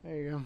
There you go.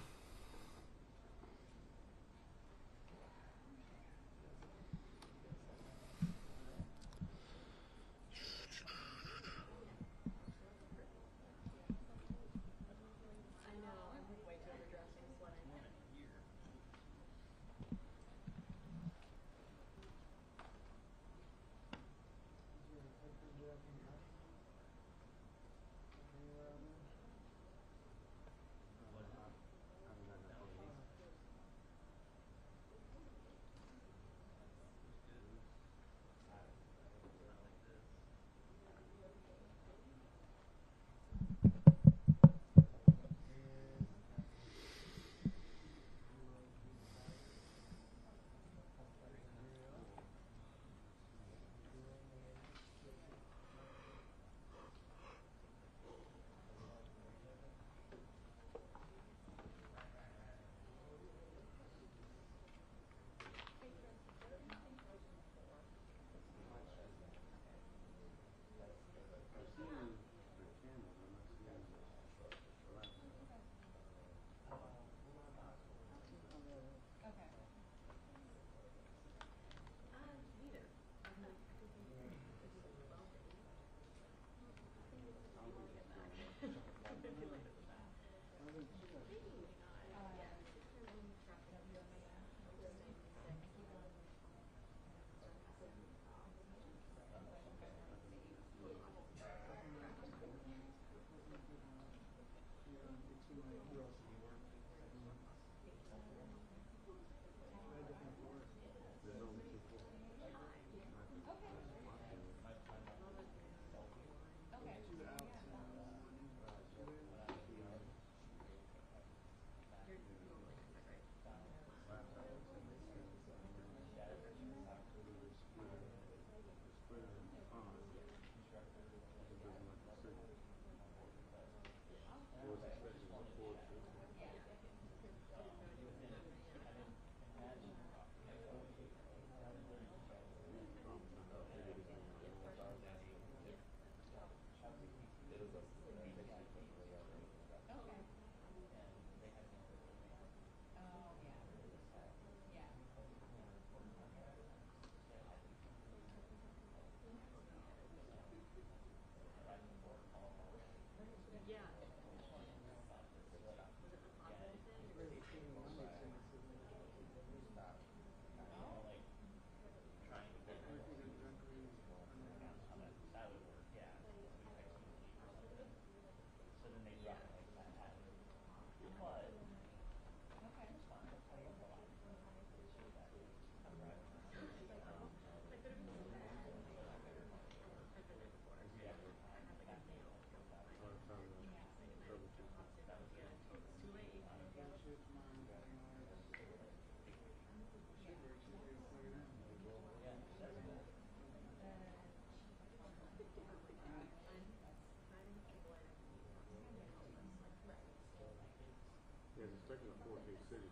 Yes, especially a 4K city.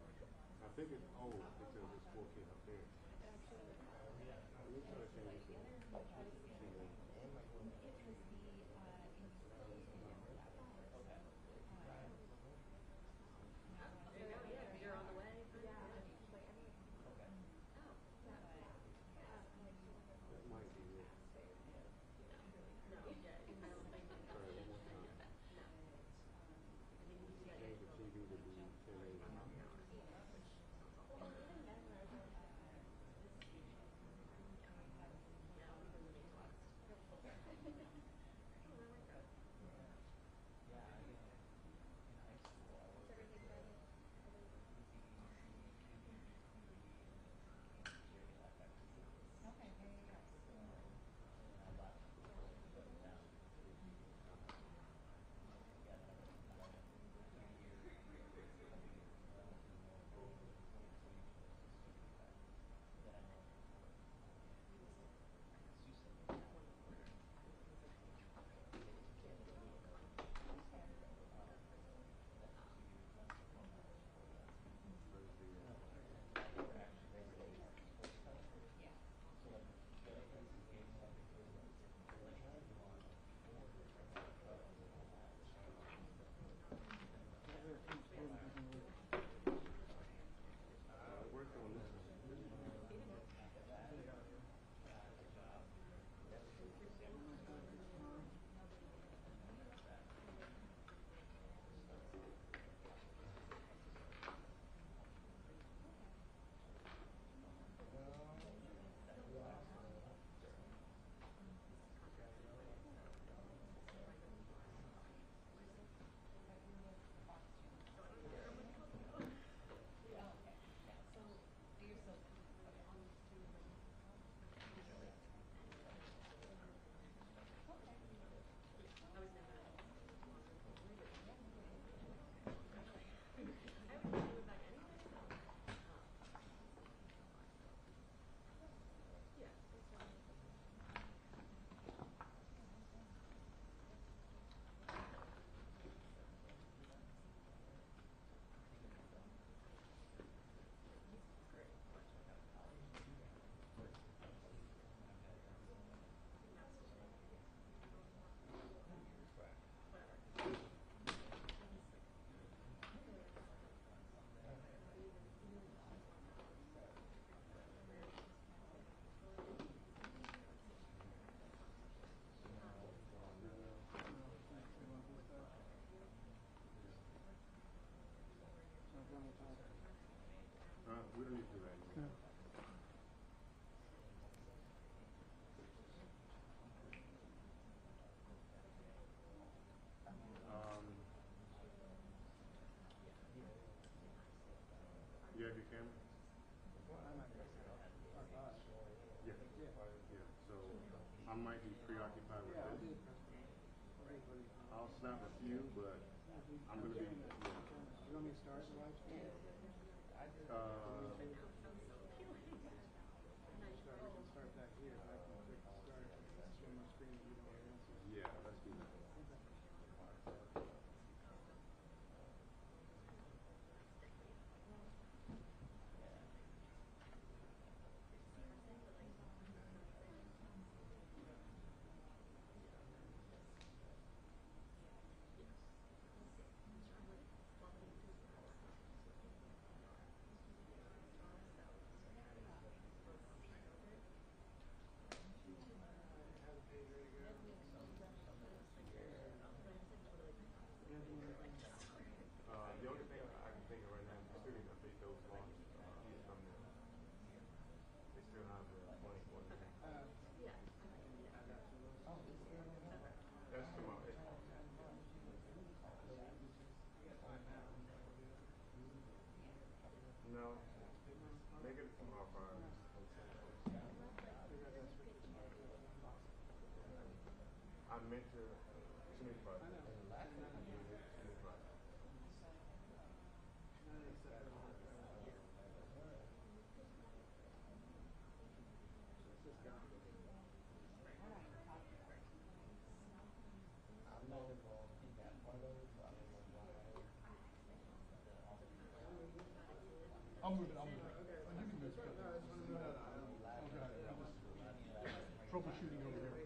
I think it's old because it's 4K up there. Let me try to change this. That might be it. Try it one more time. Change the TV to be 1080. We don't need to do that anymore. Yeah. You have your camera? Yeah. Yeah. So I might be preoccupied with this. I'll snap a few, but I'm going to be. You want me to start the live stream? We can start back here. I can click start, share my screen, and you don't answer. Yeah, let's do that. The only thing I can think of right now is still need to update those launch thumbnails. They still have the 24 minutes. That's tomorrow. No, make it tomorrow Friday. I meant to Friday. I'll move it. You can move it. Troubleshooting over here.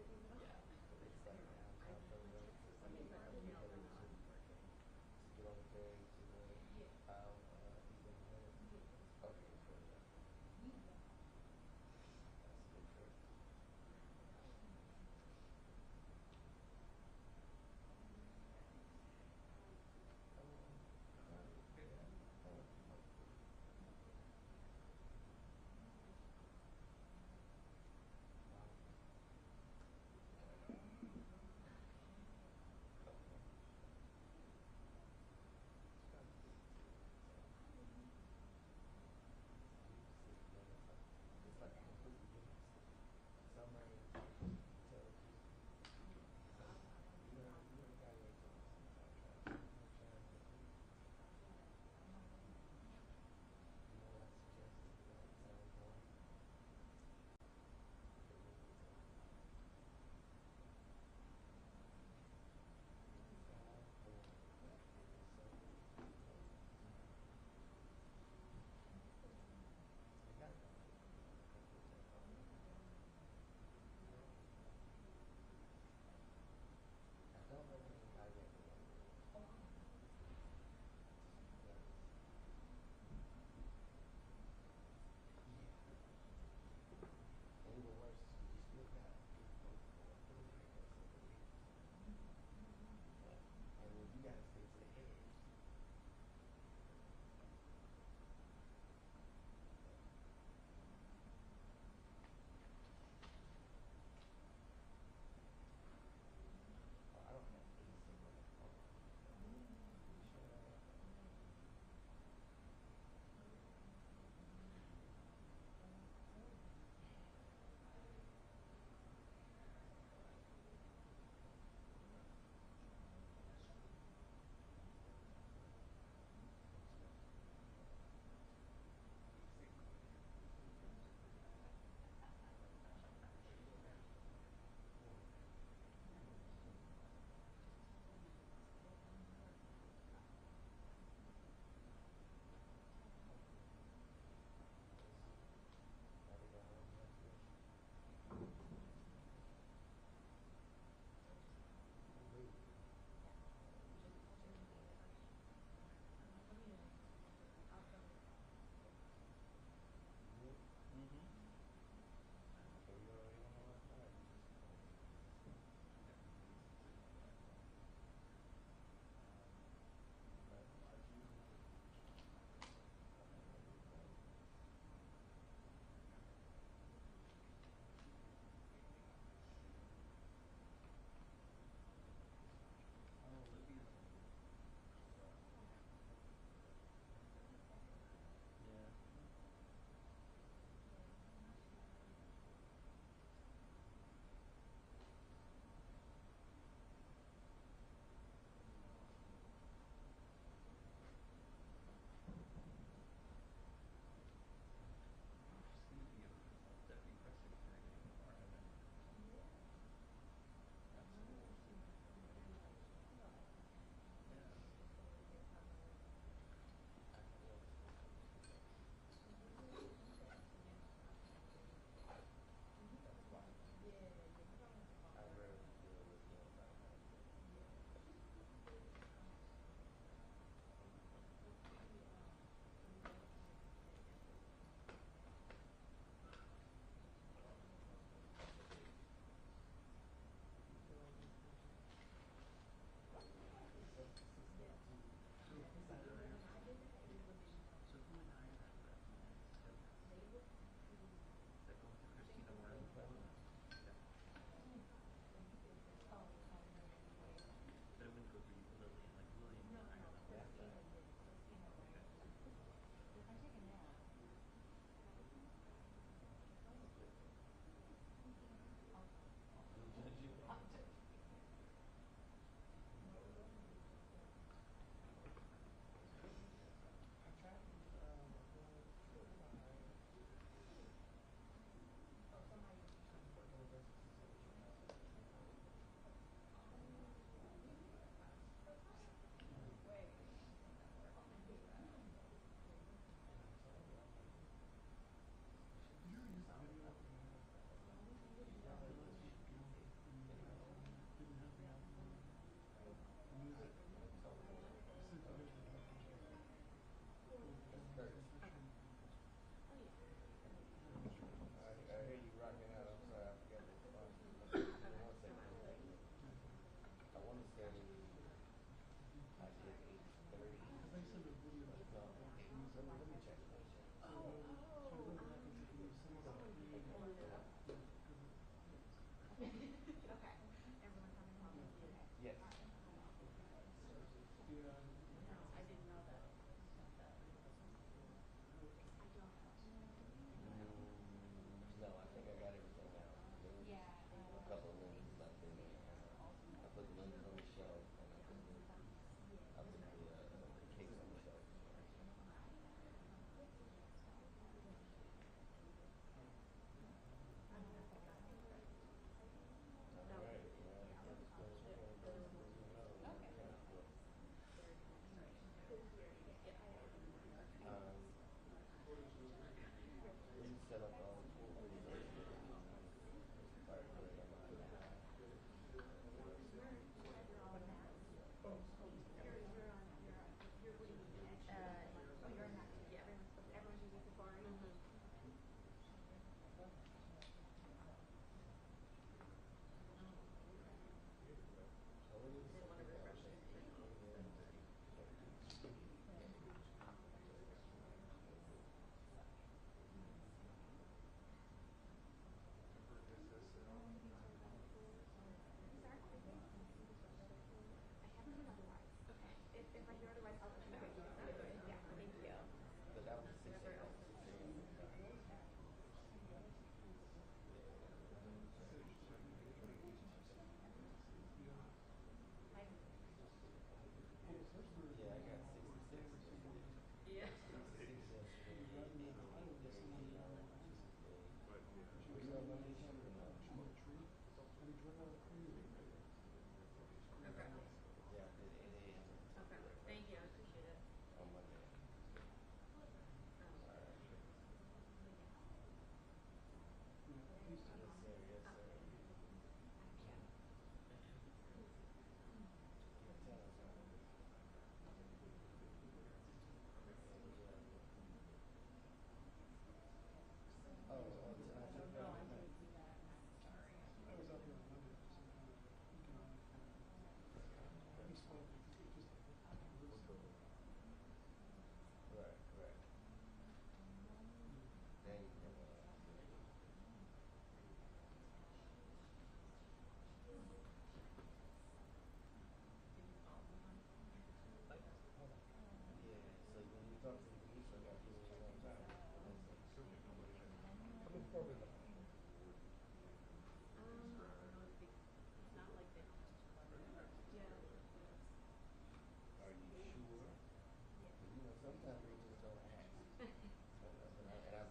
I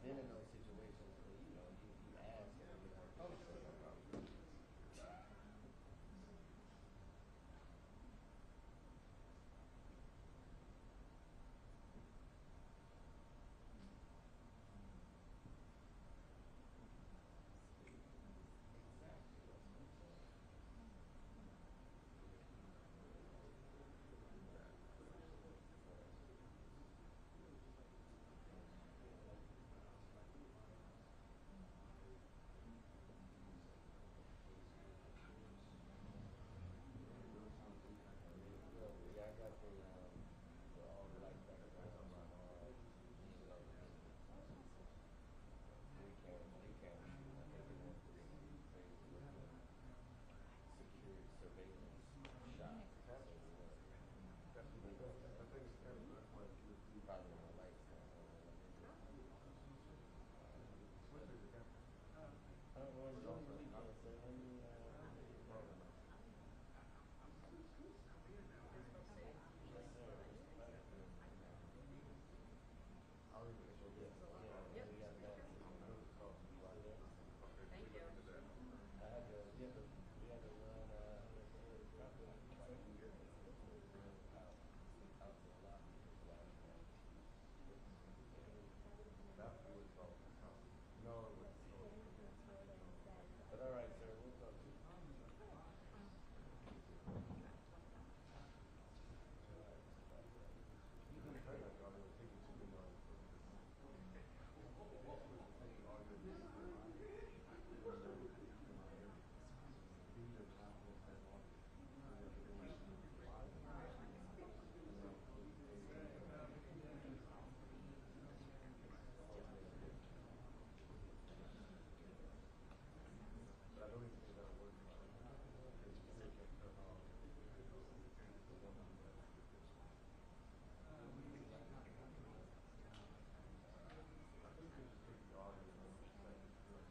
then in those situations, you know, you ask and you know, oh, sure, no problem. Yeah, I got the all the lights back on my you know, we can shoot. I think they want this phase with the security surveillance shots. So That's what they do. I think it's kind of that's why it's good. probably when the lights come on. Switch it again. I don't know. You can say let me yes, sir. I'll leave it so Yeah, yeah, we got that. You still there? Thank you. I had to, we had to run, probably like out to the lobby last night. that was all the time. No, it was. But all right, sir, we'll talk to you. You can try that audio, take it to the audio. But I don't even think that'll work. Because you still can't turn off. I think they just take the audio and just set it to it.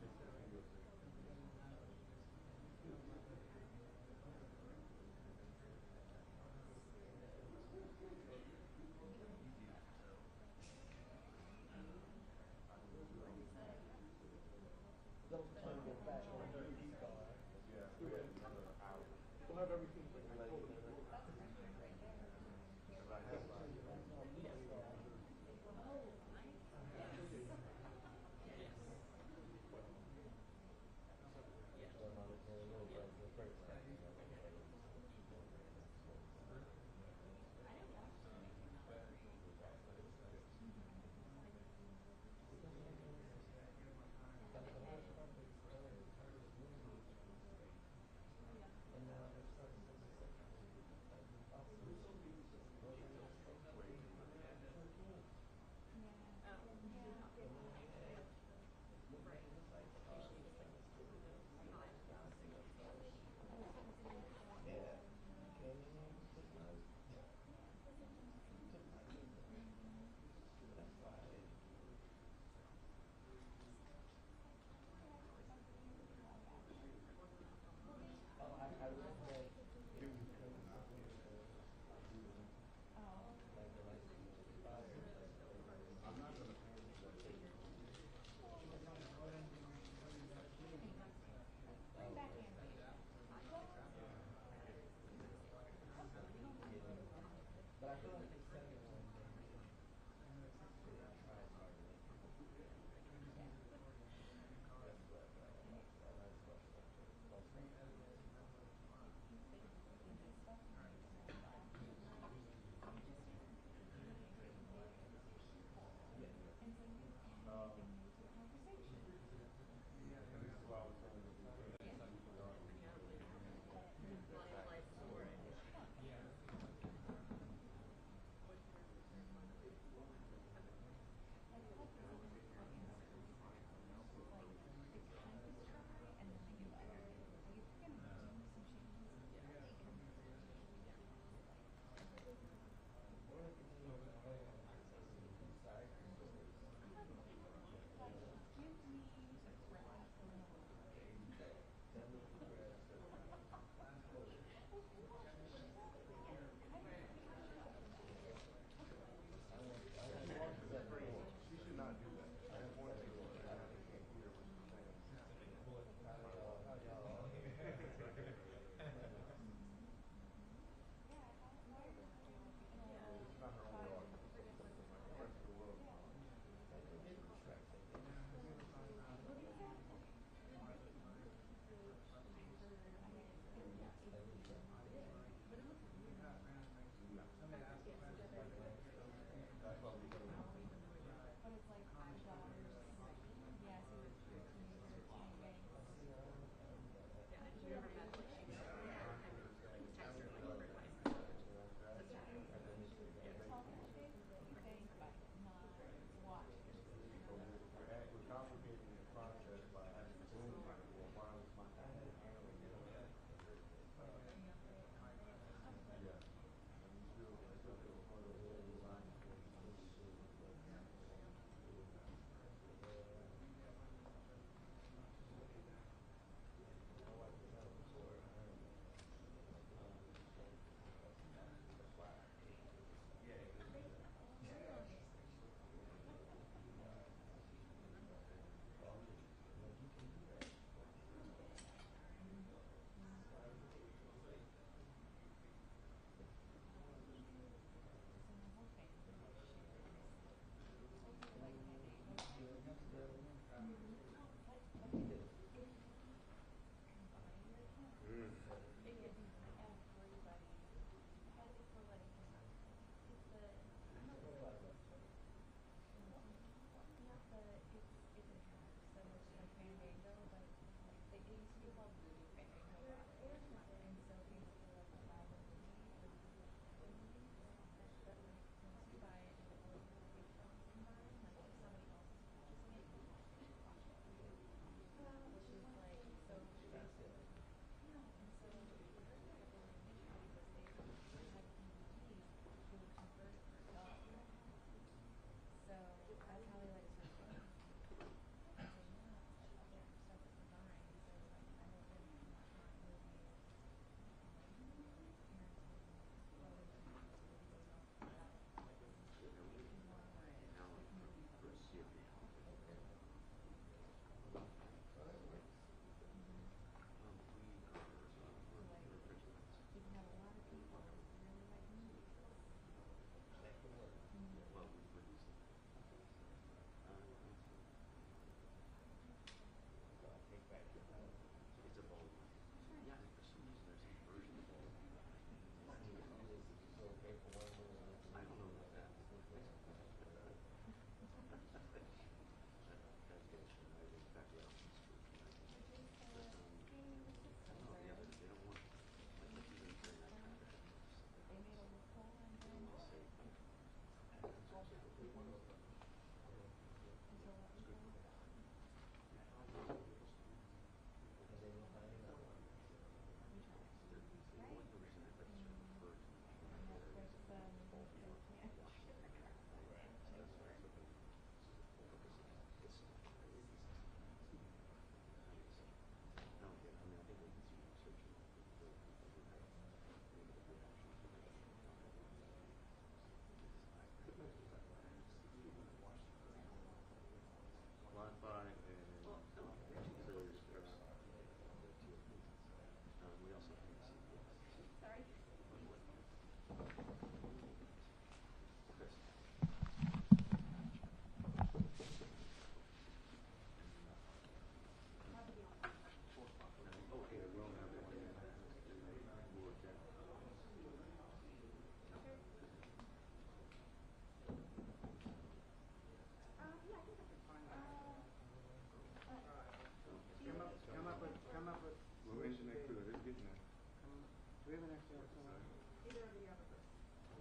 Take that video thing. Don't turn your back on the police car. Yeah, we had another hour. We'll have everything. Because I had like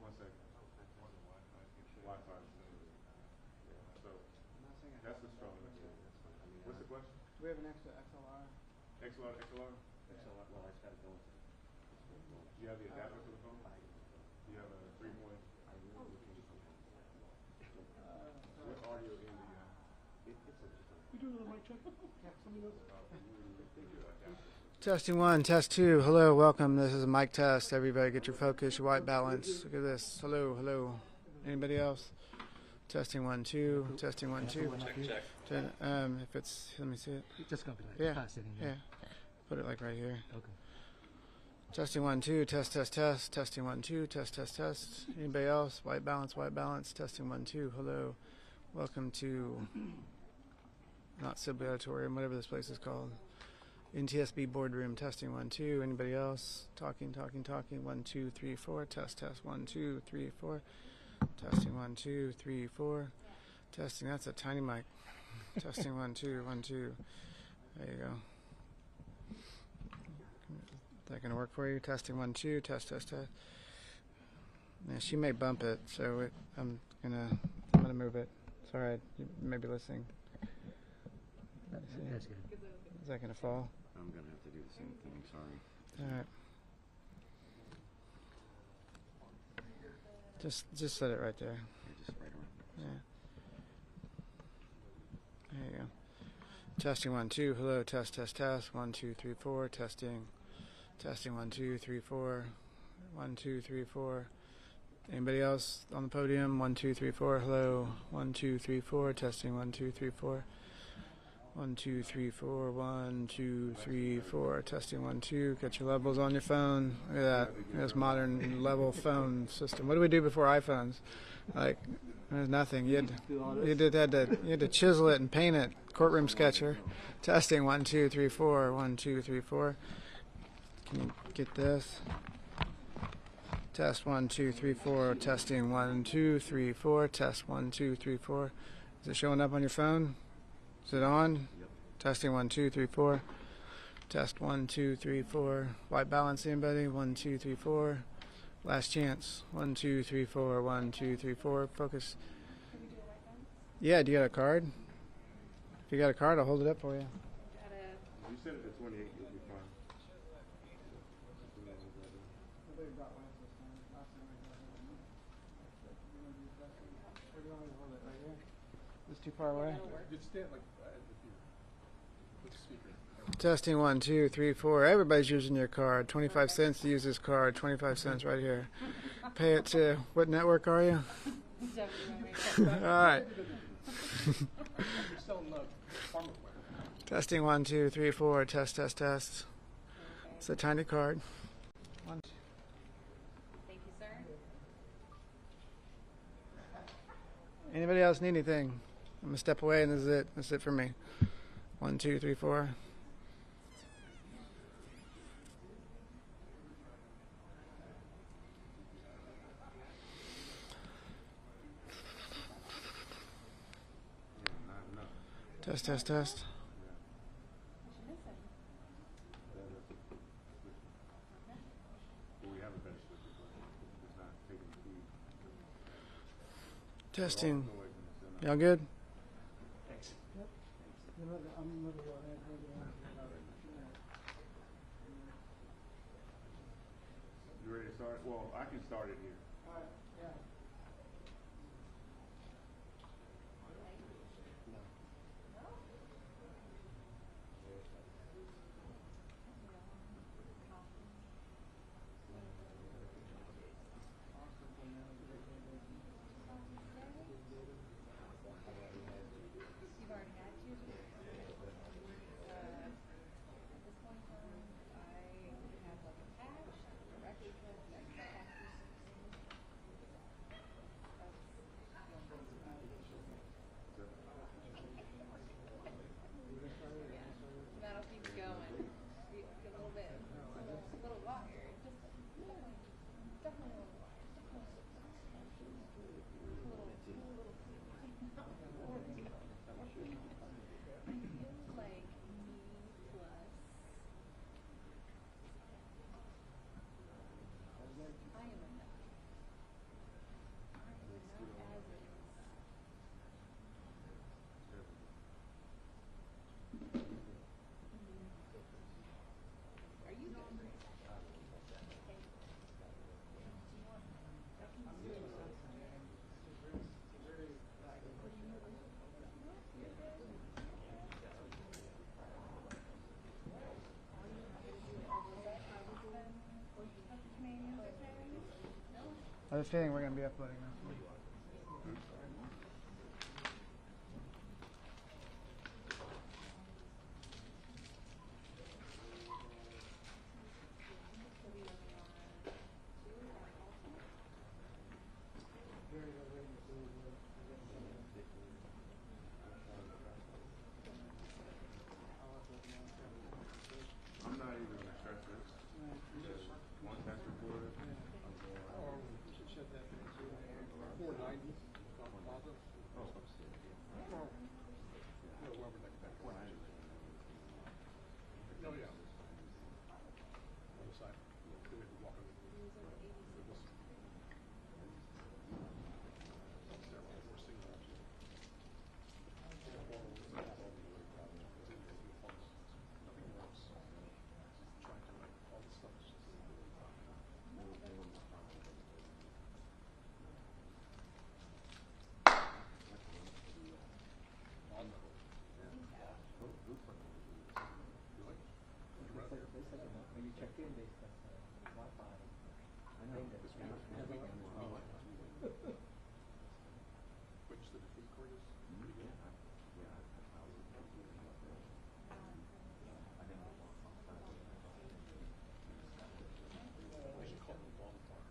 1 second. Wi-Fi. So I'm not saying I that's have the it, strong but message. yeah, that's fine. I mean, What's the question? we have an extra XLR. XLR, XLR? XLR, well, I just gotta go into it. Do you have the adapter for the phone? Do you have a 3-point? I really looking for What audio in do you have? You doing a mic check? Testing 1, test 2. Hello, welcome. This is a mic test. Everybody get your focus, your white balance. Look at this. Hello, hello. Anybody else? Testing 1, 2. Testing 1, 2. Check. If it's, let me see it. It's just gonna be like sitting Yeah. here. Put it like right here. Okay. Testing 1, 2. Test, test, test. Testing 1, 2. Test, test, test. Anybody else? White balance, white balance. Testing 1, 2. Hello. Welcome to, not Sibley Auditorium, whatever this place is called. NTSB boardroom. Testing 1, 2. Anybody else? Talking, talking, talking. 1, 2, 3, 4. Test, test. 1, 2, 3, 4. Testing 1, 2, 3, 4. Testing. That's a tiny mic. Testing 1, 2, 1, 2. There you go. Is that gonna work for you? Testing 1, 2. Test, test, test. Yeah, she may bump it, so I'm gonna move it. It's all right. You may be listening. That's good. Is that gonna fall? I'm gonna have to do the same thing, sorry. All right. Just set it right there. You're just right around. Yeah. There you go. Testing 1, 2. Hello. Test, test, test. 1, 2, 3, 4. Testing. Testing 1, 2, 3, 4. 1, 2, 3, 4. Anybody else on the podium? 1, 2, 3, 4. Hello. 1, 2, 3, 4. Testing 1, 2, 3, 4. 1, 2, 3, 4. 1, 2, 3, 4. Testing 1, 2. Get your levels on your phone. Look at that. This modern level phone system. What do we do before iPhones? Like, there's nothing. You had to chisel it and paint it. Courtroom sketcher. Testing 1, 2, 3, 4. 1, 2, 3, 4. Can you get this? Test 1, 2, 3, 4. Testing 1, 2, 3, 4. Test 1, 2, 3, 4. Is it showing up on your phone? Is it on? Yep. Testing 1, 2, 3, 4. Test 1, 2, 3, 4. White balance anybody? 1, 2, 3, 4. Last chance. 1, 2, 3, 4. 1, 2, 3, 4. Focus. Yeah, do you got a card? If you got a card, I'll hold it up for you. You said it at 28, you'll be fine. Where do you want me to hold it? Right here? Is this too far away? Just stand like with the speaker. Testing 1, 2, 3, 4. Everybody's using your card. 25 cents to use this card. 25 cents right here. Pay it to what network are you? All right. You're selling farmer wear. Testing 1, 2, 3, 4. Test, test, test. It's a tiny card. One, two. Thank you, sir. Anybody else need anything? I'm gonna step away, and this is it. That's it for me. 1, 2, 3, 4. Test, test, test. We have a better switch, but it's not taking the feed. Testing. Y'all good? Thanks. You ready to start? Well, I can start it here. You've already had two. At this point in time, I have like a patch, a replica, like a patch. I have a feeling we're going to be uploading this one. I'm not even gonna stress this. Because once that's recorded, I'm going. Or we should shut that thing to 490 Plaza. Oh. Or, whoever that point is. Oh, yeah. On the side. Then we have to walk over. When you check in, they specify Wi-Fi. I know. Which the food court is? Pretty good. They should call it a bonfire.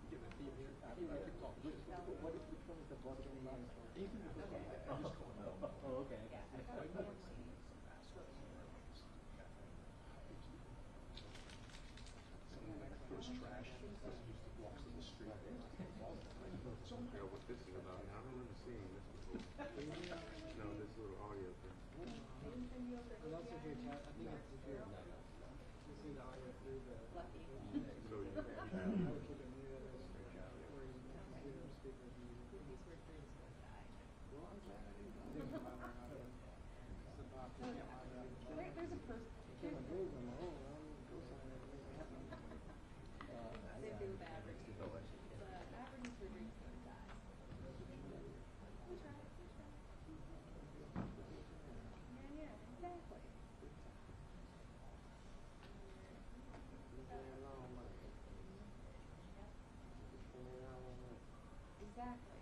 Get my theme here. I keep talking shit. Which one is the Boston Anything that goes on. I just call it bonfire. Oh, okay. Someone that throws trash, doesn't use the walks in the street. Yeah, what this is about, I don't remember seeing this before. No, this little audio thing. So you There's a person. Same thing with Aberdeen. Aberdeen's for drinks don't die. We try. Yeah, exactly. Exactly.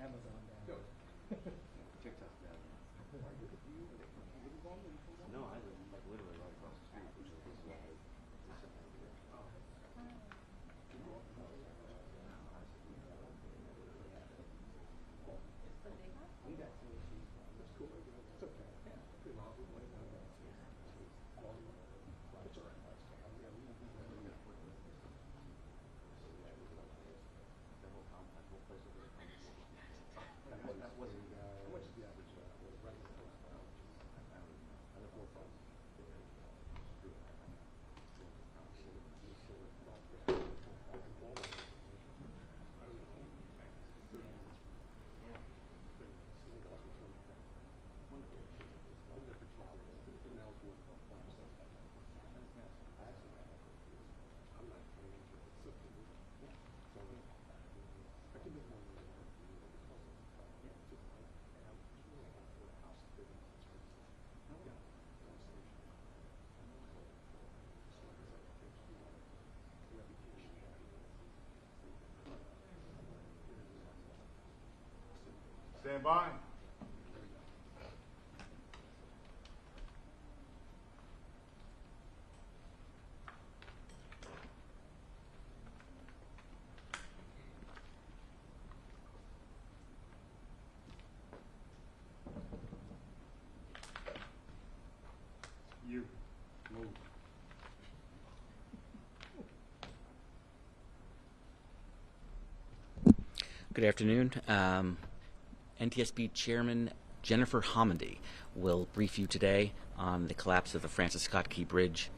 Amazon down. TikTok down. No, I live like literally right across the street, which is why stand by. You move. Good afternoon. NTSB Chairman Jennifer Homendy will brief you today on the collapse of the Francis Scott Key Bridge.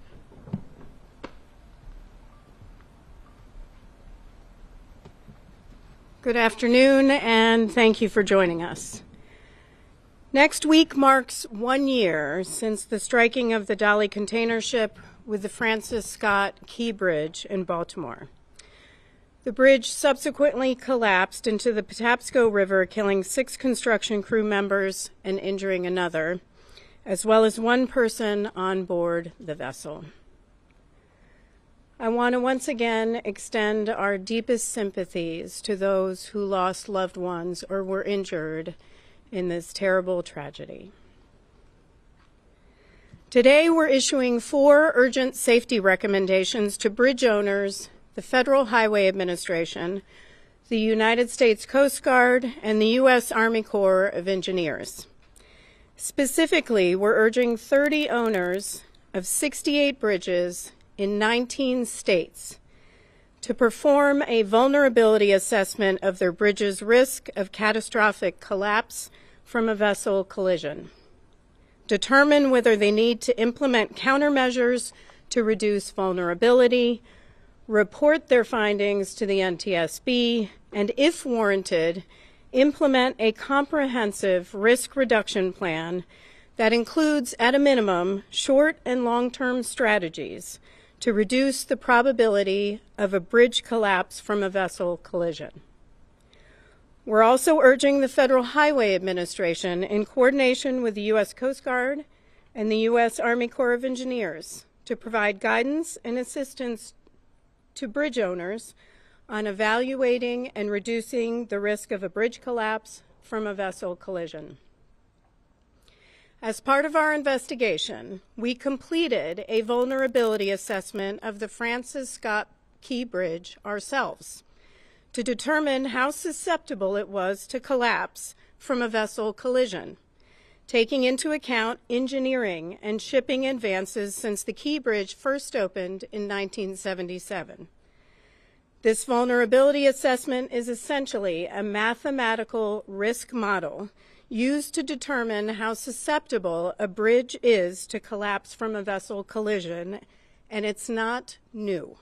Good afternoon, and thank you for joining us. Next week marks 1 year since the striking of the Dali container ship with the Francis Scott Key Bridge in Baltimore. The bridge subsequently collapsed into the Patapsco River, killing 6 construction crew members and injuring another, as well as 1 person on board the vessel. I want to once again extend our deepest sympathies to those who lost loved ones or were injured in this terrible tragedy. Today, we're issuing 4 urgent safety recommendations to bridge owners, the Federal Highway Administration, the United States Coast Guard, and the U.S. Army Corps of Engineers. Specifically, we're urging 30 owners of 68 bridges in 19 states to perform a vulnerability assessment of their bridge's risk of catastrophic collapse from a vessel collision, determine whether they need to implement countermeasures to reduce vulnerability, report their findings to the NTSB, and if warranted, implement a comprehensive risk reduction plan that includes, at a minimum, short and long-term strategies to reduce the probability of a bridge collapse from a vessel collision. We're also urging the Federal Highway Administration, in coordination with the U.S. Coast Guard and the U.S. Army Corps of Engineers, to provide guidance and assistance to bridge owners on evaluating and reducing the risk of a bridge collapse from a vessel collision. As part of our investigation, we completed a vulnerability assessment of the Francis Scott Key Bridge ourselves to determine how susceptible it was to collapse from a vessel collision, taking into account engineering and shipping advances since the Key Bridge first opened in 1977. This vulnerability assessment is essentially a mathematical risk model used to determine how susceptible a bridge is to collapse from a vessel collision, and it's not new.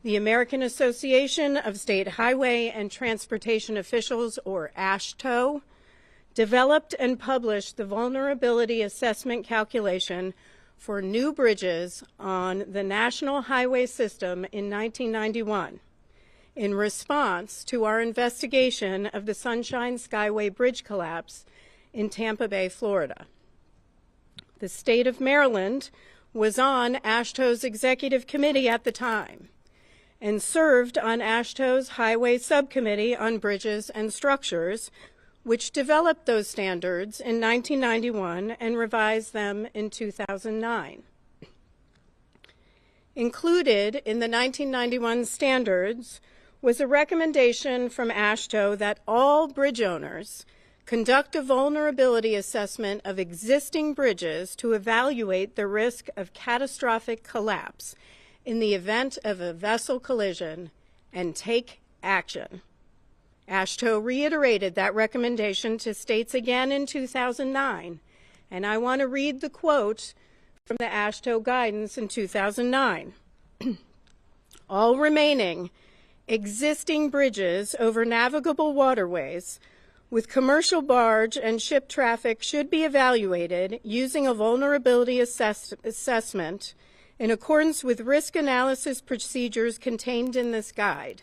The American Association of State Highway and Transportation Officials, or AASHTO, developed and published the vulnerability assessment calculation for new bridges on the National Highway System in 1991 in response to our investigation of the Sunshine Skyway Bridge collapse in Tampa Bay, Florida. The state of Maryland was on AASHTO's executive committee at the time and served on AASHTO's Highway Subcommittee on Bridges and Structures, which developed those standards in 1991 and revised them in 2009. Included in the 1991 standards was a recommendation from AASHTO that all bridge owners conduct a vulnerability assessment of existing bridges to evaluate the risk of catastrophic collapse in the event of a vessel collision and take action. AASHTO reiterated that recommendation to states again in 2009, and I want to read the quote from the AASHTO guidance in 2009. All remaining existing bridges over navigable waterways with commercial barge and ship traffic should be evaluated using a vulnerability assessment in accordance with risk analysis procedures contained in this guide.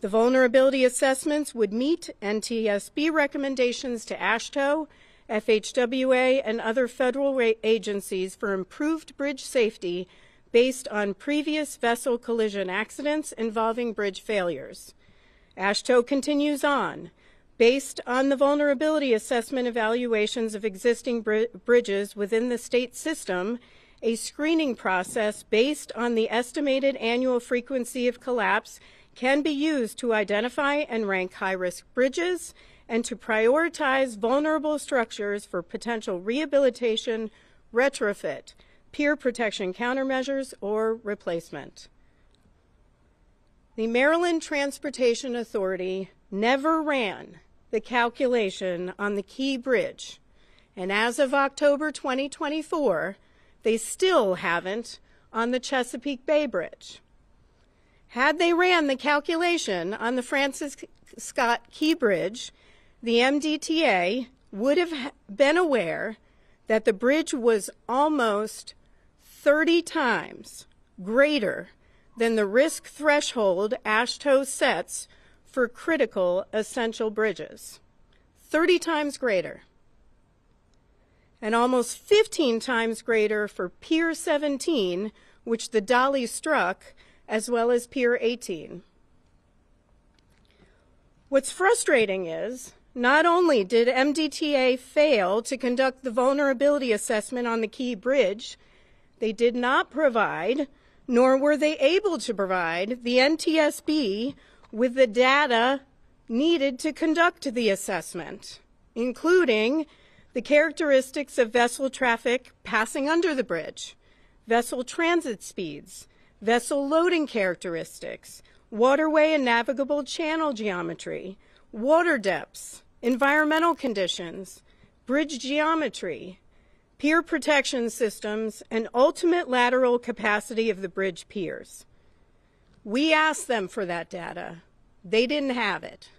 The vulnerability assessments would meet NTSB recommendations to AASHTO, FHWA, and other federal agencies for improved bridge safety based on previous vessel collision accidents involving bridge failures. AASHTO continues on. Based on the vulnerability assessment evaluations of existing bridges within the state system, a screening process based on the estimated annual frequency of collapse can be used to identify and rank high-risk bridges and to prioritize vulnerable structures for potential rehabilitation, retrofit, peer protection countermeasures, or replacement. The Maryland Transportation Authority never ran the calculation on the Key Bridge, and as of October 2024, they still haven't on the Chesapeake Bay Bridge. Had they ran the calculation on the Francis Scott Key Bridge, the MDTA would have been aware that the bridge was almost 30 times greater than the risk threshold AASHTO sets for critical essential bridges. 30 times greater. And almost 15 times greater for Pier 17, which the Dali struck, as well as Pier 18. What's frustrating is, not only did MDTA fail to conduct the vulnerability assessment on the Key Bridge, they did not provide, nor were they able to provide, the NTSB with the data needed to conduct the assessment, including the characteristics of vessel traffic passing under the bridge, vessel transit speeds, vessel loading characteristics, waterway and navigable channel geometry, water depths, environmental conditions, bridge geometry, pier protection systems, and ultimate lateral capacity of the bridge piers. We asked them for that data. They didn't have it.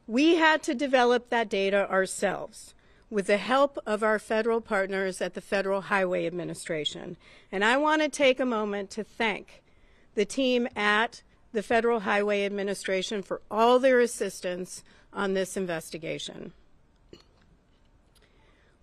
We had to develop that data ourselves with the help of our federal partners at the Federal Highway Administration. And I want to take a moment to thank the team at the Federal Highway Administration for all their assistance on this investigation.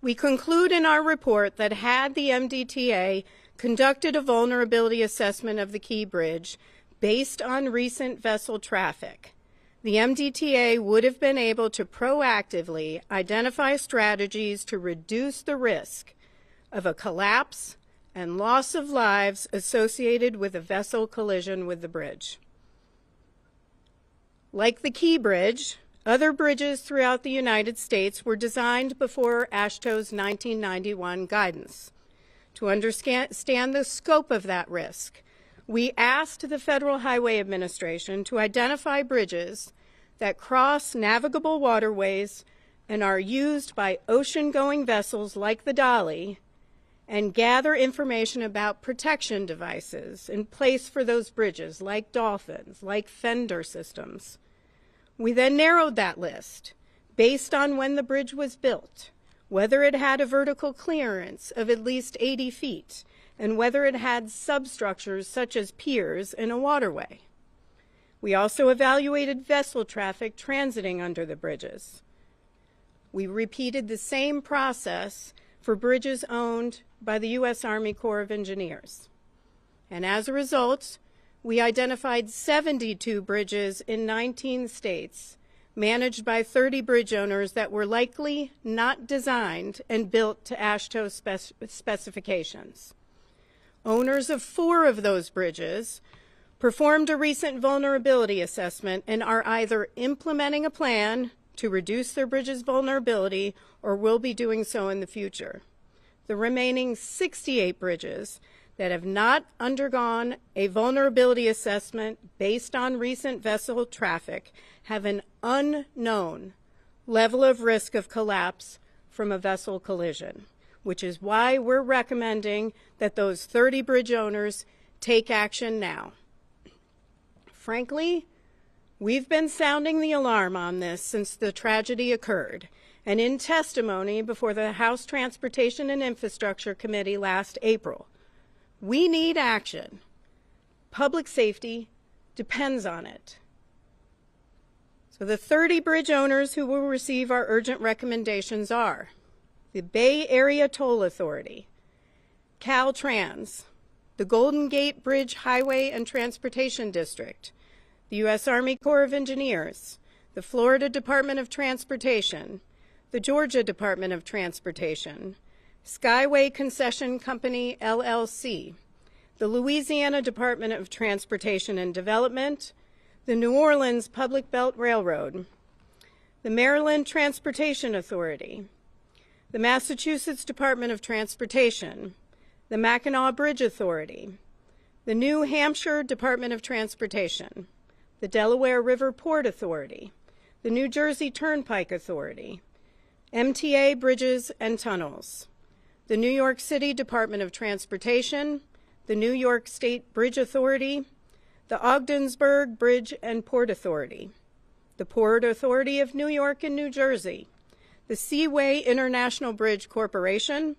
We conclude in our report that had the MDTA conducted a vulnerability assessment of the Key Bridge based on recent vessel traffic, the MDTA would have been able to proactively identify strategies to reduce the risk of a collapse and loss of lives associated with a vessel collision with the bridge. Like the Key Bridge, other bridges throughout the United States were designed before AASHTO's 1991 guidance. To understand the scope of that risk, we asked the Federal Highway Administration to identify bridges that cross navigable waterways and are used by ocean-going vessels like the Dali and gather information about protection devices in place for those bridges, like dolphins, like fender systems. We then narrowed that list based on when the bridge was built, whether it had a vertical clearance of at least 80 feet, and whether it had substructures such as piers in a waterway. We also evaluated vessel traffic transiting under the bridges. We repeated the same process for bridges owned by the U.S. Army Corps of Engineers. And as a result, we identified 72 bridges in 19 states, managed by 30 bridge owners that were likely not designed and built to AASHTO specifications. Owners of 4 of those bridges performed a recent vulnerability assessment and are either implementing a plan to reduce their bridge's vulnerability or will be doing so in the future. The remaining 68 bridges that have not undergone a vulnerability assessment based on recent vessel traffic have an unknown level of risk of collapse from a vessel collision, which is why we're recommending that those 30 bridge owners take action now. Frankly, we've been sounding the alarm on this since the tragedy occurred, and in testimony before the House Transportation and Infrastructure Committee last April. We need action. Public safety depends on it. So the 30 bridge owners who will receive our urgent recommendations are the Bay Area Toll Authority, Caltrans, the Golden Gate Bridge Highway and Transportation District, the U.S. Army Corps of Engineers, the Florida Department of Transportation, the Georgia Department of Transportation, Skyway Concession Company, LLC, the Louisiana Department of Transportation and Development, the New Orleans Public Belt Railroad, the Maryland Transportation Authority, the Massachusetts Department of Transportation, the Mackinac Bridge Authority, the New Hampshire Department of Transportation, the Delaware River Port Authority, the New Jersey Turnpike Authority, MTA Bridges and Tunnels, the New York City Department of Transportation, the New York State Bridge Authority, the Ogdensburg Bridge and Port Authority, the Port Authority of New York and New Jersey, the Seaway International Bridge Corporation,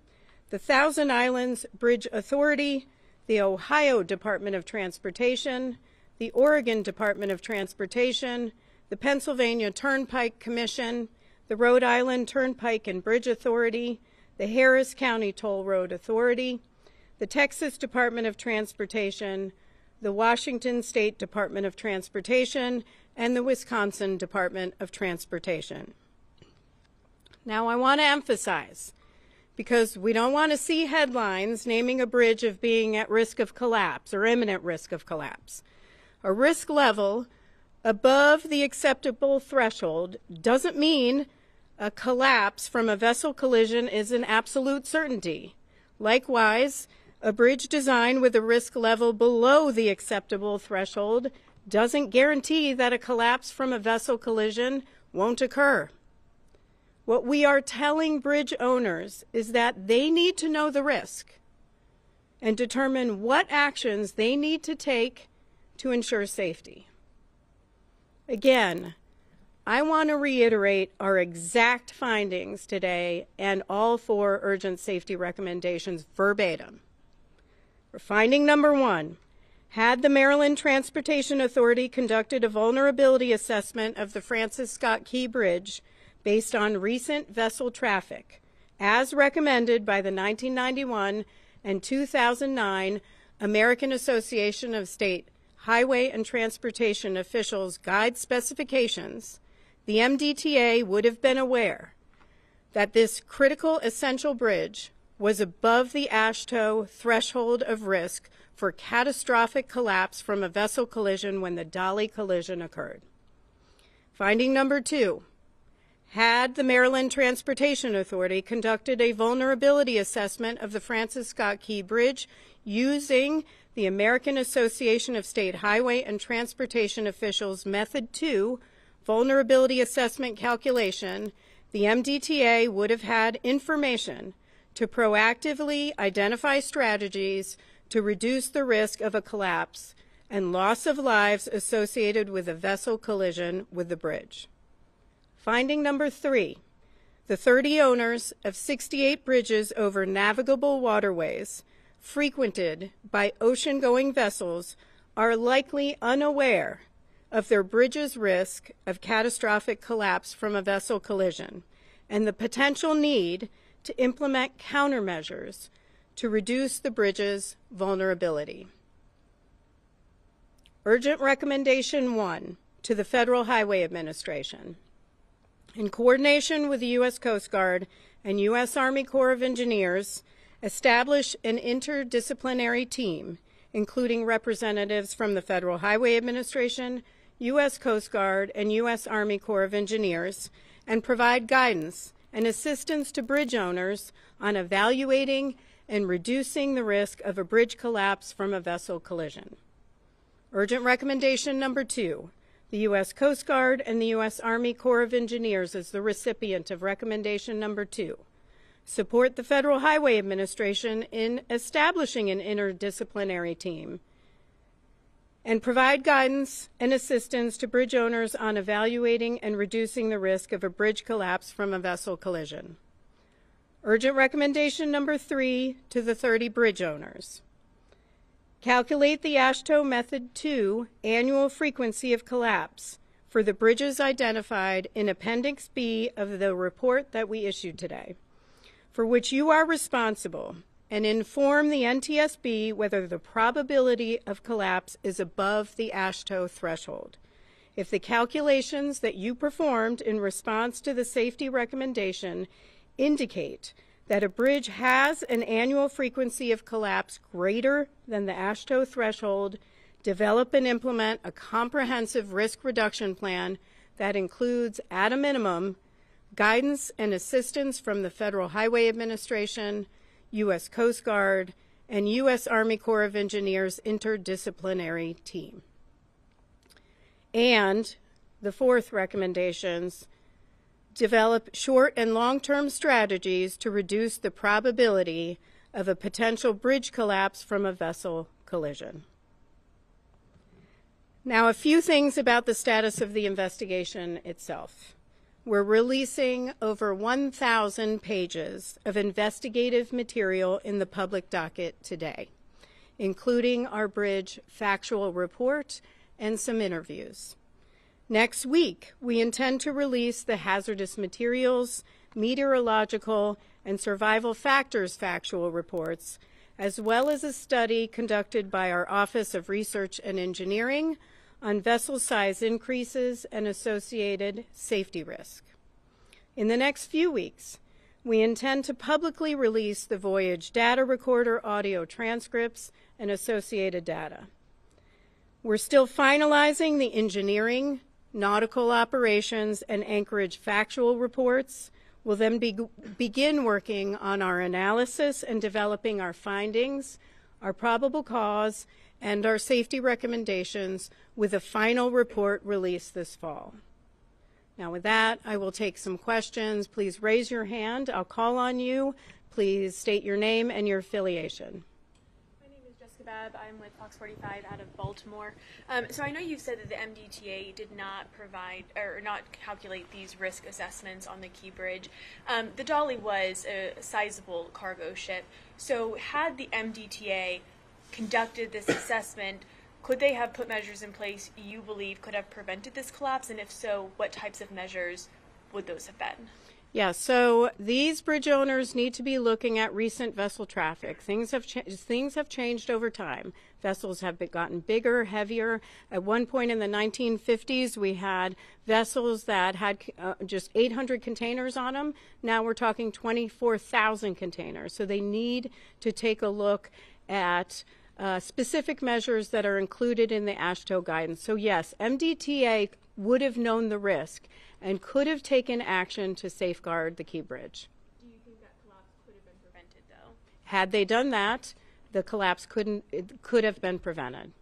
the Thousand Islands Bridge Authority, the Ohio Department of Transportation, the Oregon Department of Transportation, the Pennsylvania Turnpike Commission, the Rhode Island Turnpike and Bridge Authority, the Harris County Toll Road Authority, the Texas Department of Transportation, the Washington State Department of Transportation, and the Wisconsin Department of Transportation. Now, I want to emphasize, because we don't want to see headlines naming a bridge of being at risk of collapse or imminent risk of collapse. A risk level above the acceptable threshold doesn't mean a collapse from a vessel collision is an absolute certainty. Likewise, a bridge design with a risk level below the acceptable threshold doesn't guarantee that a collapse from a vessel collision won't occur. What we are telling bridge owners is that they need to know the risk and determine what actions they need to take to ensure safety. Again, I want to reiterate our exact findings today and all 4 urgent safety recommendations verbatim. For finding number 1, had the Maryland Transportation Authority conducted a vulnerability assessment of the Francis Scott Key Bridge based on recent vessel traffic, as recommended by the 1991 and 2009 American Association of State Highway and Transportation Officials Guide Specifications, the MDTA would have been aware that this critical essential bridge was above the AASHTO threshold of risk for catastrophic collapse from a vessel collision when the Dali collision occurred. Finding number 2, had the Maryland Transportation Authority conducted a vulnerability assessment of the Francis Scott Key Bridge using the American Association of State Highway and Transportation Officials Method 2 vulnerability assessment calculation, the MDTA would have had information to proactively identify strategies to reduce the risk of a collapse and loss of lives associated with a vessel collision with the bridge. Finding number 3, the 30 owners of 68 bridges over navigable waterways frequented by ocean-going vessels are likely unaware of their bridge's risk of catastrophic collapse from a vessel collision and the potential need to implement countermeasures to reduce the bridge's vulnerability. Urgent Recommendation 1 to the Federal Highway Administration. In coordination with the U.S. Coast Guard and U.S. Army Corps of Engineers, establish an interdisciplinary team, including representatives from the Federal Highway Administration, U.S. Coast Guard, and U.S. Army Corps of Engineers, and provide guidance and assistance to bridge owners on evaluating and reducing the risk of a bridge collapse from a vessel collision. Urgent Recommendation number 2, the U.S. Coast Guard and the U.S. Army Corps of Engineers as the recipient of Recommendation number 2. Support the Federal Highway Administration in establishing an interdisciplinary team and provide guidance and assistance to bridge owners on evaluating and reducing the risk of a bridge collapse from a vessel collision. Urgent Recommendation number 3 to the 30 bridge owners. Calculate the AASHTO Method 2 annual frequency of collapse for the bridges identified in Appendix B of the report that we issued today, for which you are responsible, and inform the NTSB whether the probability of collapse is above the AASHTO threshold. If the calculations that you performed in response to the safety recommendation indicate that a bridge has an annual frequency of collapse greater than the AASHTO threshold, develop and implement a comprehensive risk reduction plan that includes, at a minimum, guidance and assistance from the Federal Highway Administration, U.S. Coast Guard, and U.S. Army Corps of Engineers interdisciplinary team. And the 4th recommendations, develop short and long-term strategies to reduce the probability of a potential bridge collapse from a vessel collision. Now, a few things about the status of the investigation itself. We're releasing over 1,000 pages of investigative material in the public docket today, including our bridge factual report and some interviews. Next week, we intend to release the hazardous materials, meteorological, and survival factors factual reports, as well as a study conducted by our Office of Research and Engineering on vessel size increases and associated safety risk. In the next few weeks, we intend to publicly release the voyage data recorder audio transcripts and associated data. We're still finalizing the engineering, nautical operations, and anchorage factual reports. We'll then begin working on our analysis and developing our findings, our probable cause, and our safety recommendations with a final report released this fall. Now with that, I will take some questions. Please raise your hand. I'll call on you. Please state your name and your affiliation. My name is Jessica Babb. I'm with Fox 45 out of Baltimore. So I know you've said that the MDTA did not provide or not calculate these risk assessments on the Key Bridge. The Dali was a sizable cargo ship. So had the MDTA conducted this assessment, could they have put measures in place you believe could have prevented this collapse? And if so, what types of measures would those have been? Yeah, so these bridge owners need to be looking at recent vessel traffic. Things have changed over time. Vessels have gotten bigger, heavier. At one point in the 1950s, we had vessels that had just 800 containers on them. Now we're talking 24,000 containers. So they need to take a look at specific measures that are included in the AASHTO guidance. So yes, MDTA would have known the risk and could have taken action to safeguard the Key Bridge. Do you think that collapse could have been prevented, though? Had they done that, the collapse could have been prevented.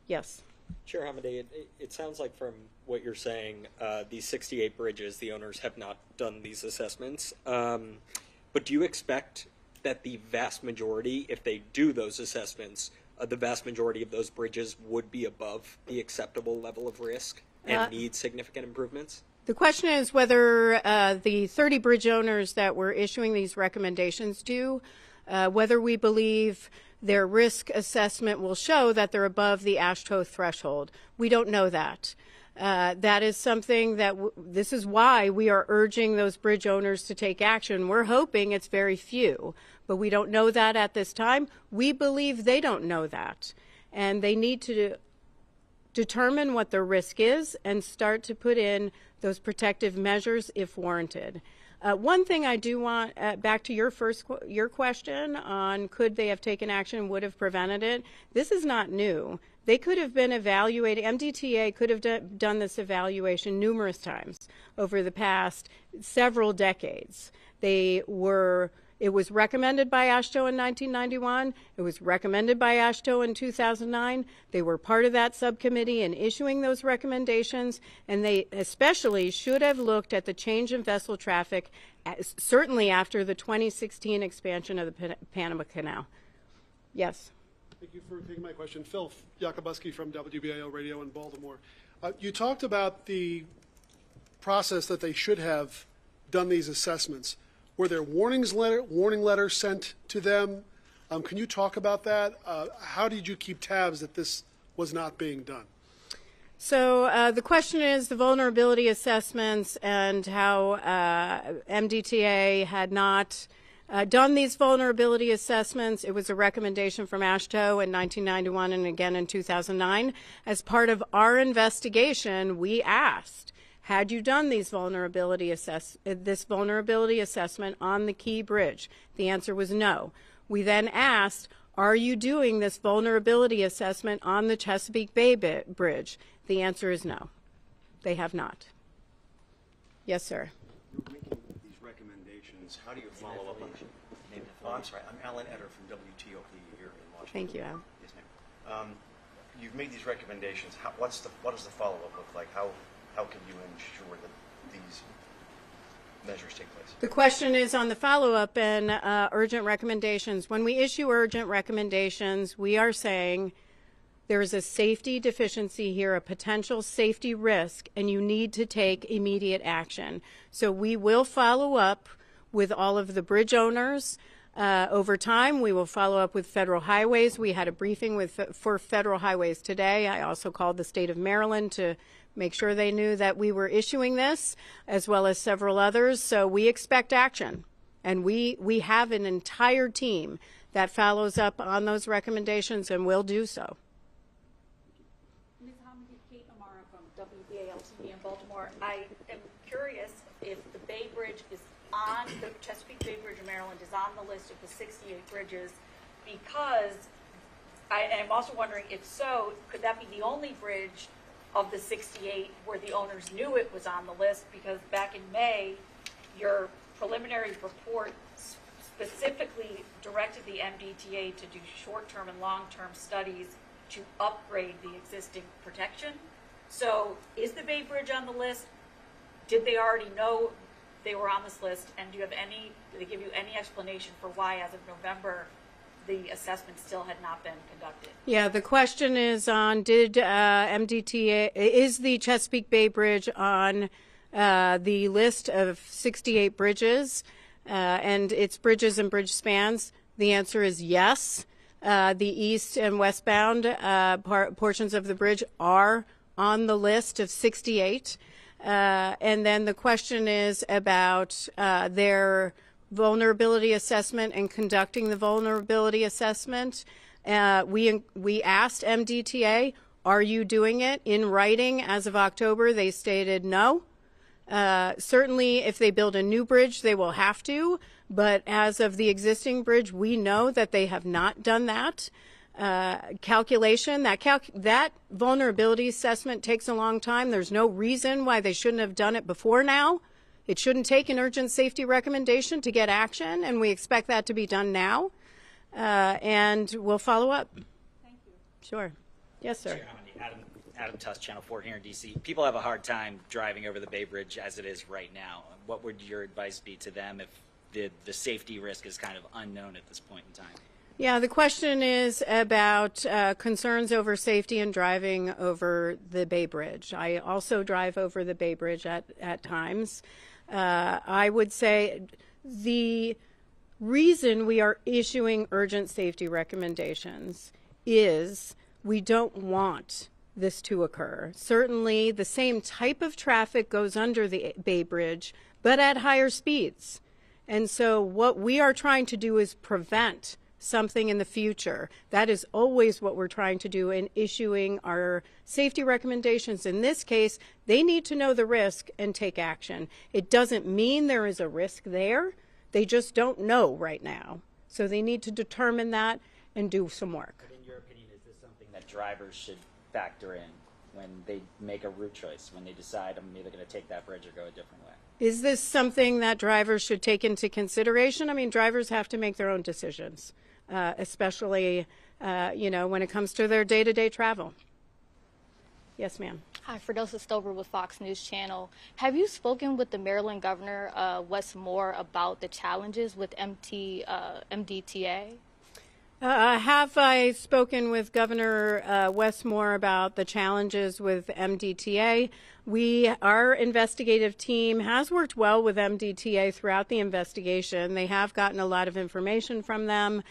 Yes. Chair Hamady, it sounds like from what you're saying, these 68 bridges, the owners have not done these assessments. But do you expect that the vast majority, if they do those assessments, the vast majority of those bridges would be above the acceptable level of risk and need significant improvements? The question is whether the 30 bridge owners that we're issuing these recommendations to, whether we believe their risk assessment will show that they're above the AASHTO threshold. We don't know that. That is something that this is why we are urging those bridge owners to take action. We're hoping it's very few, but we don't know that at this time. We believe they don't know that, and they need to determine what their risk is and start to put in those protective measures if warranted. One thing I do want, back to your question on could they have taken action, would have prevented it, this is not new. They could have been evaluated, MDTA could have done this evaluation numerous times over the past several decades. It was recommended by AASHTO in 1991. It was recommended by AASHTO in 2009. They were part of that subcommittee in issuing those recommendations, and they especially should have looked at the change in vessel traffic, certainly after the 2016 expansion of the Panama Canal. Yes. Thank you for taking my question. Phil Yakubuski from WBAL Radio in Baltimore. You talked about the process that they should have done these assessments. Were there warning letters sent to them? Can you talk about that? How did you keep tabs that this was not being done? So the question is the vulnerability assessments and how MDTA had not done these vulnerability assessments. It was a recommendation from AASHTO in 1991 and again in 2009. As part of our investigation, we asked, had you done these this vulnerability assessment on the Key Bridge? The answer was no. We then asked, are you doing this vulnerability assessment on the Chesapeake Bay Bridge? The answer is no. They have not. Yes, sir. You're making these recommendations. How do you follow up on them? Oh, I'm sorry. I'm Alan Etter from WTOP here in Washington. Thank you, Al. Yes, ma'am. You've made these recommendations. What does the follow-up look like? How can you ensure that these measures take place? The question is on the follow-up and urgent recommendations. When we issue urgent recommendations, we are saying there is a safety deficiency here, a potential safety risk, and you need to take immediate action. So we will follow up with all of the bridge owners. Over time, we will follow up with Federal Highways. We had a briefing for Federal Highways today. I also called the state of Maryland to make sure they knew that we were issuing this, as well as several others. So we expect action. And we have an entire team that follows up on those recommendations and will do so. Ms. Hamady, Kate Amara from WDCA-TV in Baltimore. I am curious if the Bay Bridge is on, the Chesapeake Bay Bridge in Maryland is on the list of the 68 bridges, because I'm also wondering if so, could that be the only bridge of the 68 where the owners knew it was on the list? Because back in May, your preliminary report specifically directed the MDTA to do short-term and long-term studies to upgrade the existing protection. So is the Bay Bridge on the list? Did they already know they were on this list? And do they give you any explanation for why, as of November, the assessment still had not been conducted? Yeah, the question is on is the Chesapeake Bay Bridge on the list of 68 bridges and its bridges and bridge spans? The answer is yes. The east and westbound portions of the bridge are on the list of 68. And then the question is about their vulnerability assessment and conducting the vulnerability assessment. We asked MDTA, are you doing it? In writing as of October, they stated no. Certainly, if they build a new bridge, they will have to. But as of the existing bridge, we know that they have not done that. Calculation, that vulnerability assessment takes a long time. There's no reason why they shouldn't have done it before now. It shouldn't take an urgent safety recommendation to get action, and we expect that to be done now. And we'll follow up. Thank you. Sure. Yes, sir. Chair Hamady, Adam Tuss, Channel 4 here in DC. People have a hard time driving over the Bay Bridge as it is right now. What would your advice be to them if the safety risk is kind of unknown at this point in time? Yeah, the question is about concerns over safety and driving over the Bay Bridge. I also drive over the Bay Bridge at times. I would say the reason we are issuing urgent safety recommendations is we don't want this to occur. Certainly the same type of traffic goes under the Bay Bridge, but at higher speeds. And so what we are trying to do is prevent something in the future. That is always what we're trying to do in issuing our safety recommendations. In this case, they need to know the risk and take action. It doesn't mean there is a risk there. They just don't know right now. So they need to determine that and do some work. But in your opinion, is this something that drivers should factor in when they make a route choice, when they decide I'm either going to take that bridge or go a different way? Is this something that drivers should take into consideration? I mean, drivers have to make their own decisions, especially, when it comes to their day-to-day travel. Yes, ma'am. Hi, Firdausa Stover with Fox News Channel. Have you spoken with the Maryland Governor, Wes Moore, about the challenges with MDTA? Have I spoken with Governor Wes Moore about the challenges with MDTA? Our investigative team has worked well with MDTA throughout the investigation. They have gotten a lot of information from them.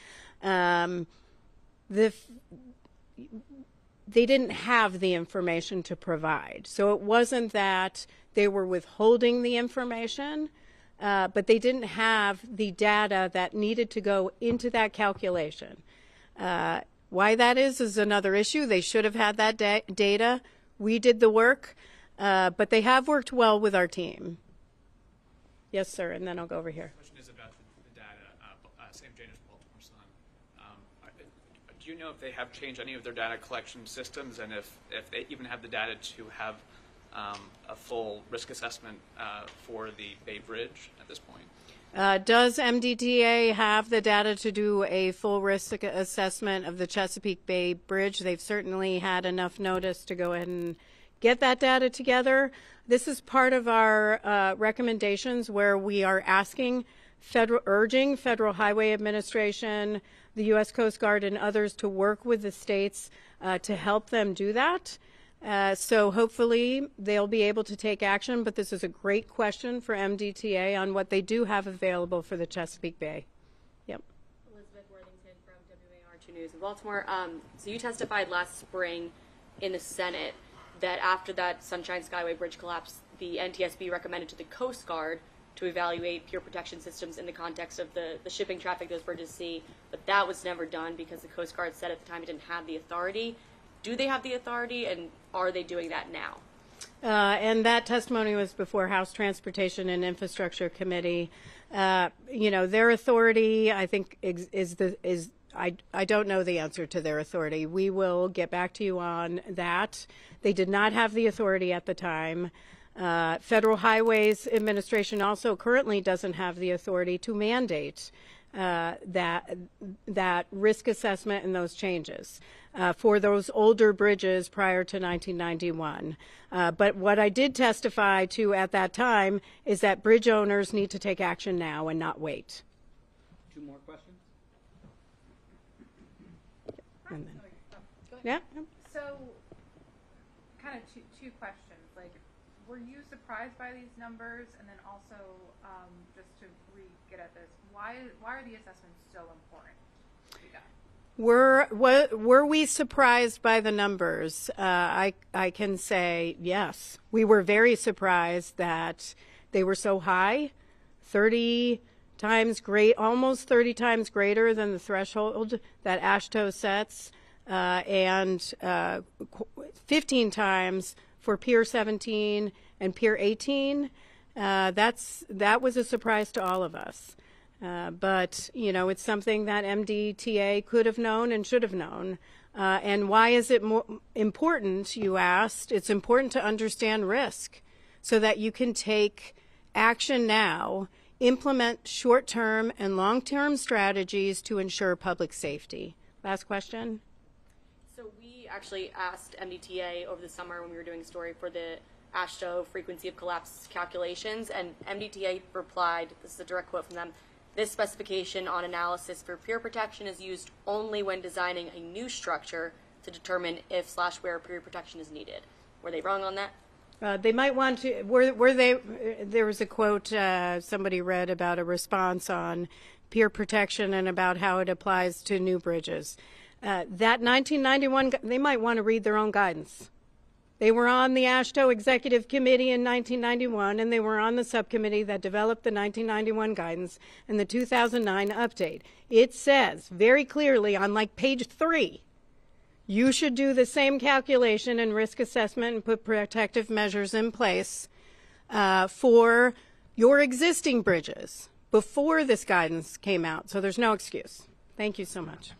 They didn't have the information to provide. So it wasn't that they were withholding the information, but they didn't have the data that needed to go into that calculation. Why that is another issue. They should have had that data. We did the work, but they have worked well with our team. Yes, sir, and then I'll go over here. The question is about the data. St. James Baltimore Sun. Do you know if they have changed any of their data collection systems, and if they even have the data to have a full risk assessment for the Bay Bridge at this point? Does MDTA have the data to do a full risk assessment of the Chesapeake Bay Bridge? They've certainly had enough notice to go ahead and get that data together. This is part of our recommendations where we are urging Federal Highway Administration, the U.S. Coast Guard, and others to work with the states to help them do that. So hopefully they'll be able to take action, but this is a great question for MDTA on what they do have available for the Chesapeake Bay. Yep. Elizabeth Worthington from WAR2 News in Baltimore. So you testified last spring in the Senate that after that Sunshine Skyway Bridge collapse, the NTSB recommended to the Coast Guard to evaluate pier protection systems in the context of the shipping traffic those bridges see, but that was never done because the Coast Guard said at the time it didn't have the authority. Do they have the authority, and are they doing that now? And that testimony was before House Transportation and Infrastructure Committee. Their authority, I think, I don't know the answer to their authority. We will get back to you on that. They did not have the authority at the time. Federal Highways Administration also currently doesn't have the authority to mandate that risk assessment and those changes for those older bridges prior to 1991. But what I did testify to at that time is that bridge owners need to take action now and not wait. Two more questions? And then, yeah. So, kind of two questions. Like, were you surprised by these numbers? And then also, just to get at this, why are the assessments so important to be done? Were we surprised by the numbers? I can say yes. We were very surprised that they were so high, 30 times almost 30 times greater than the threshold that AASHTO sets, and 15 times for Pier 17 and Pier 18. That was a surprise to all of us. But, it's something that MDTA could have known and should have known. And why is it more important, you asked? It's important to understand risk so that you can take action now, implement short-term and long-term strategies to ensure public safety. Last question. So we We actually asked MDTA over the summer when we were doing a story for the AASHTO frequency of collapse calculations, and MDTA replied, this is a direct quote from them, "This specification on analysis for pier protection is used only when designing a new structure to determine if/where pier protection is needed." Were they wrong on that? They might want to, there was a quote somebody read about a response on pier protection and about how it applies to new bridges. That 1991, they might want to read their own guidance. They were on the AASHTO Executive Committee in 1991, and they were on the subcommittee that developed the 1991 guidance and the 2009 update. It says very clearly on like page 3, you should do the same calculation and risk assessment and put protective measures in place for your existing bridges before this guidance came out. So there's no excuse. Thank you so much.